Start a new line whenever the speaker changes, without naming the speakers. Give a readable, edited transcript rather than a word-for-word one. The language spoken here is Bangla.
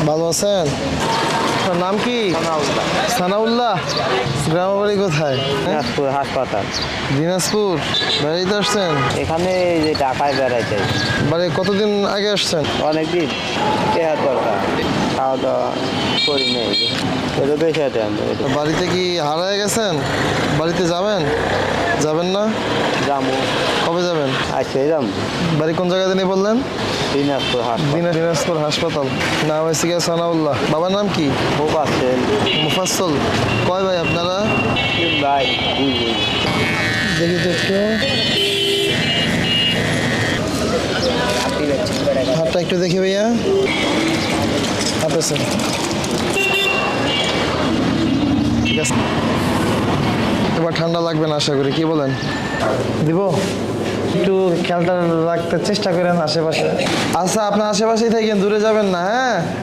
ভালো আছেন? আপনার নাম কি? সানাউল্লাহ। গ্রামের বাড়ি কোথায়?
দিনাজপুর হাসপাতাল।
দিনাজপুর। বেড়াইতে আসছেন?
এখানে এই যে ঢাকায় বেড়াইতে
বাড়ি কতদিন আগে আসছেন?
অনেকদিন চেহার দরকার, খাওয়া দাওয়া করি নেই, এটা বেশি আছে।
বাড়িতে কি হারায় গেছেন? বাড়িতে যাবেন? যাবেন না?
যাবো,
কবে যাবেন?
আজকে যাবো।
বাড়ি কোন জায়গায় জানি বললেন?
দিনাজপুর হাসপাতাল।
দিনাজপুর হাসপাতাল। নাম হয়েছে গিয়ে সানাউল্লাহ। বাবার নাম কি?
খুব আছেন
মুফাসল। কয় ভাই আপনারা?
ভাই, দুই বোন।
দেখি তো একটু হাতটা একটু দেখি ভাইয়া। হাত আছে, ঠিক আছে। এবার ঠান্ডা লাগবে না আশা করি, কি বলেন? দিব? একটু খেয়ালটা রাখতে চেষ্টা করেন আশেপাশে। আচ্ছা, আপনার আশেপাশেই থাকেন, দূরে যাবেন না, হ্যাঁ?